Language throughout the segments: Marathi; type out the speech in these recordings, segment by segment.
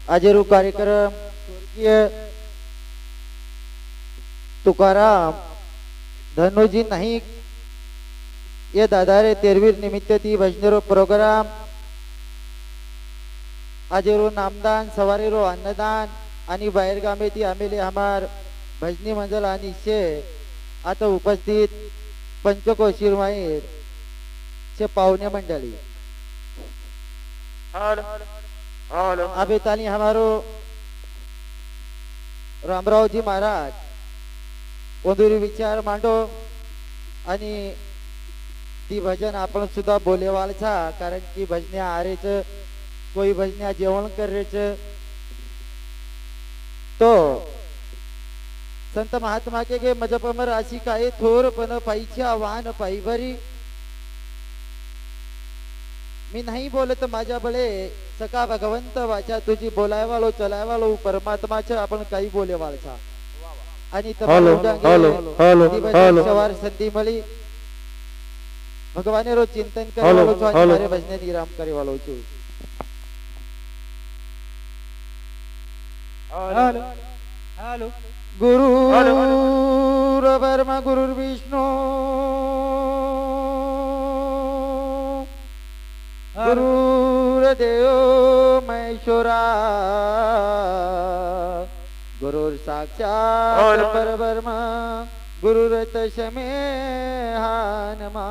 आजेरू कार्यक्रम स्वर्गीय तुकाराम धनुजी नाईक ये दादारे 13वीर निमित्त ती भजनेरो प्रोग्राम आजेरो नामदान सवारीरो अन्नदान आणि बाहेरगामे ती आमेले हमार भजनी मंडळ आणि शे आता उपस्थित पंचकोशीर माहेर चे पाहुणे मंडळी अभी तानी हमारो रामराव जी महाराज ओंदुरी विचार मांडो आणि ती भजन आपण सुद्धा बोलेवालचा कारण की भजन्या आरेच कोई भजन्या जेवण करेच तो संत महात्मा के मजपमर अशी काय थोर पण पाहिजे आव्हान पायी भरी मी नाही बोलत माझ्या बळे सका भगवंत वाचा तुझी बोलायवालो चलायवालो परमात्माच्या आपण काही बोलेवालचा आणि सवार संधी मळी भगवाने रोज चिंतन करे हमारे भजने निराम करे वालो छु हेलो गुरु ब्रह्मा गुरु विष्णु गुरुर्देव महेश्वरा गुरुर साक्षात परब्रह्म गुरुरतशमे हानमा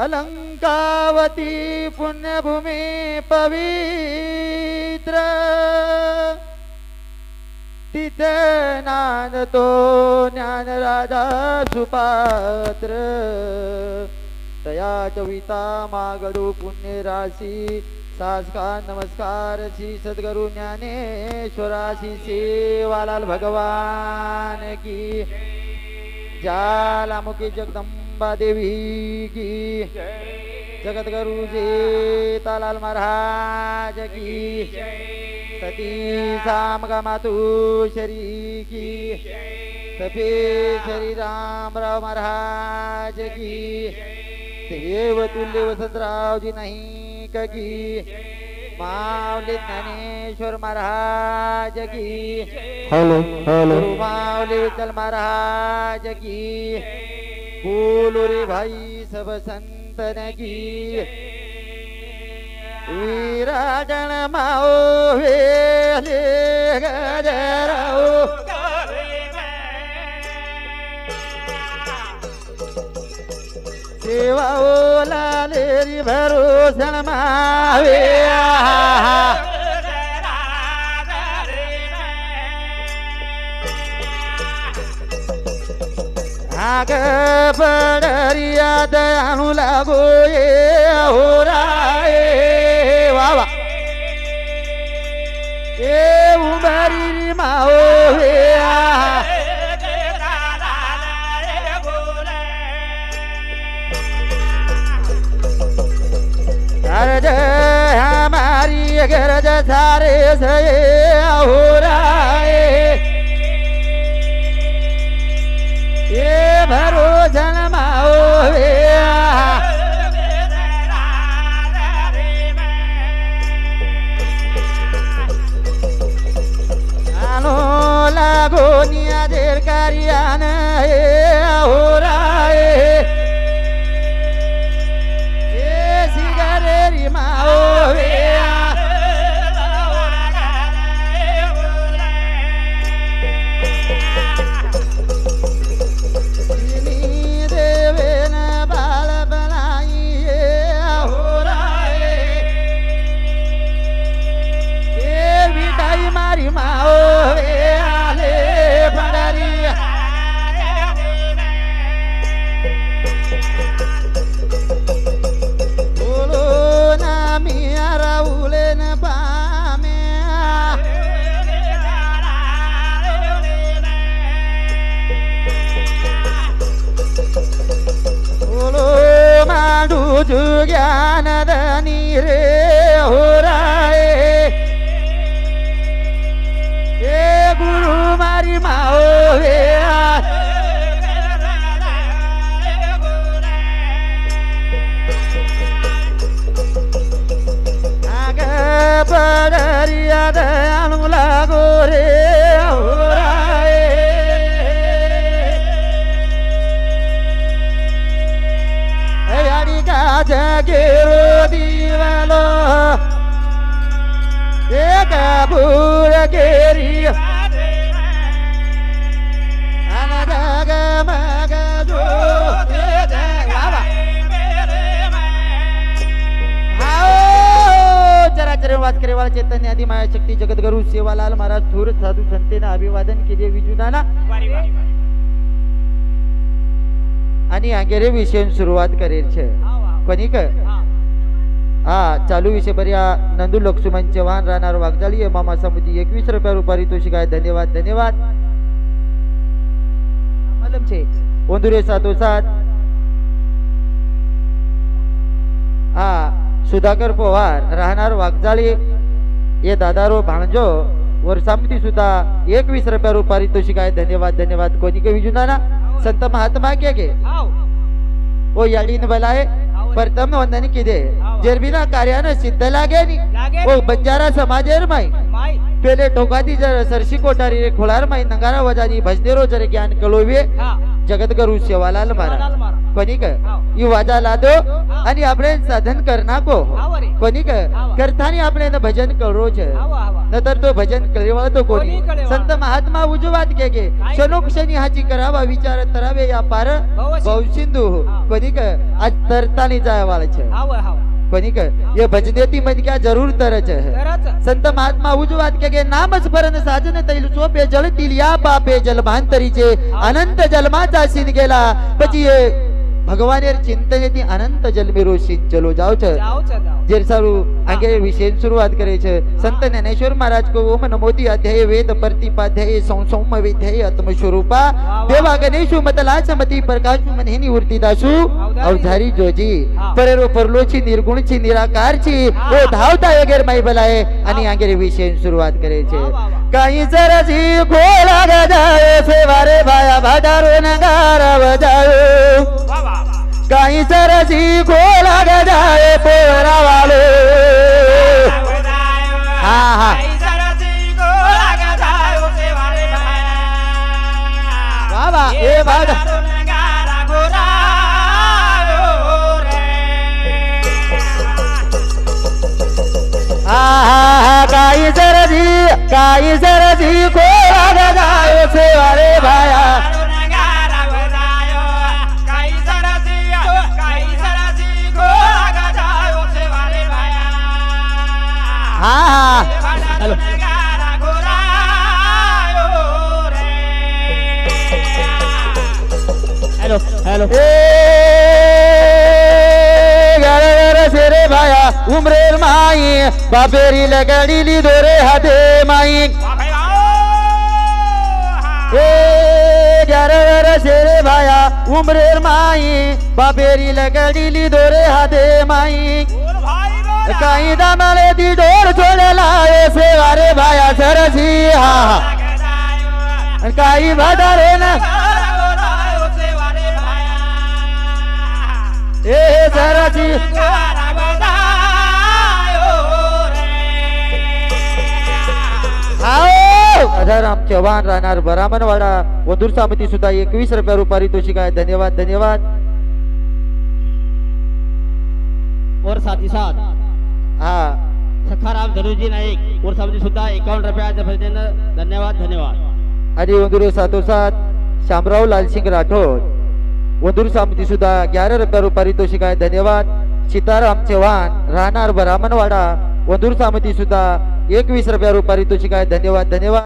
अलंकावती पुण्यभूमी पवित्र तिथे नांदतो ज्ञान राधा सुपात्र तया चविता मागडू पुण्य राशी सासकार नमस्कार श्री सद्गुरु ज्ञानेश्वराशी सेवालाल भगवान की ज्वालामुखी जगदंबा देवी की जगतगुरु सीतालाल महाराज की सती सामगा मातुश्री की सफेद श्री रामराव महाराज की देव तुल्य वसंतराव जी नाही की माऊली ज्ञानेश्वर महाराज की गुरु माऊली विठ्ठल महाराज की बोलो रे भाई सब संतन की विराजन माओ वेले गजराओ सेवा ओला लेरी भरोसन मावे आग पडरिया दयानु लागो ये हो राये वावा ए उमरी माओ हे गरज हमारी गरज सारे से हो राये ये भरोसन माओ हे आनो लागो निया देर कारियान हे हो राये ये सिगरेरी माओ हे मारी माओ रे आले पडरिया कपूर केरी अनजाग मग जो चराचर वाच करेवाळ चैतन्य आदि माया शक्ती जगद्गुरु सेवालाल महाराज थोर साधू संतेनं अभिवादन केले विजुनाना आणि आगेरे विषय सुरुवात करेल छे कोणी का हा चालू विषय बऱ्या नंदू लक्ष्मण चव्हाण राहणार वागजाळी मामा समिती 21 रुपया पारितोषिक आहे धन्यवाद धन्यवाद मलम छे ओंदुरे 707 हा सुधाकर पवार राहणार वागजाळी ये दादारो भाणजो वर समिती सुद्धा 21 रुपया पारितोषिक आहे धन्यवाद धन्यवाद कोणी के विजुनाना संत महात्मा के ओ याडीन बलाय प्रथम वंदन किदे जेरबिना कार्यानं सिद्ध लागे नी ओ बंजारा समाजेर माई पेले ठोकाती जर सरशी कोठारी रे खोलार माई नगारा वजानी भजदेरो जर ज्ञान कलोवे जगद्गुरु सेवालाल महाराज कोणी का यु वाजा लादो आणि આપણે साधन करना को कोणी का करतानी આપણે न भजन करो छे नतर तो भजन करेवा तो कोणी संत महात्मा उजवात के शनोक शनी हाची करावा विचार तरावे या पार भवसिंधू कोणी का आज तरतानी जायवाळ छे कोणी का ये भजनेती मन क्या जरूर तरच है संत महात्मा उजवात के नामच परन साजन तैल सोपे जळतील या पापे जलभांतरीचे अनंत जन्माचा सीन गेला પછી ये भगवानेर चिंतनेती अनंत जन्मेरो सीन चलो जाओ छ जेरसारू आगे विषय सुरुवात करे छ संत ज्ञानेश्वर महाराज को ओम नमोति अध्याय वेद प्रतिपाध्याय संसौम विध्याय आत्म स्वरूपा देवा गणेशु मतला समती प्रकाशु मनहिनी वृत्ती दासु अवधारी जोजी परेरो परलोची निर्गुणची निराकारची ओ धावता एगेर माई बलाय आणि आगे विषय सुरुवात करे छ काही सरसी खोला गजाए सेवारे भाया भाडारो नगारा बजायो काही सरसी खोला गजाए पोरा वालो हा हा बाबा ए भाडा काही सरसी खोला गजाए सेवारे भाया हेलो हेलो शेरे भाया उमरेर माई बाबेरी लगडीली दोरे हाते माई शेरे भाया उमरेर माई बाबेरी लगडीली दोरे हाते माई काही दामाले ती डोर छोडेला सेवारे भाया सरसी हा काही भादारे ना ए सरसी राम चव्हाण राहणार बरामनवाडा वधूर समिती सुद्धा 21 रुपया पारितोषिक आहे धन्यवाद धन्यवाद और साथ ही साथ हा सखाराम धनुजी नाईक और समिती सुद्धा 51 रुपयाच्या भजनेनं धन्यवाद धन्यवाद आणि वंदुरे 707 शामराव लालसिंग राठोड वंदूर समिती सुद्धा 11 रुपया पारितोषिक आहे धन्यवाद सीताराम चव्हाण राहणार बरामनवाडा वंदूर समिती सुद्धा 21 रुपया पारितोषिक आहे धन्यवाद धन्यवाद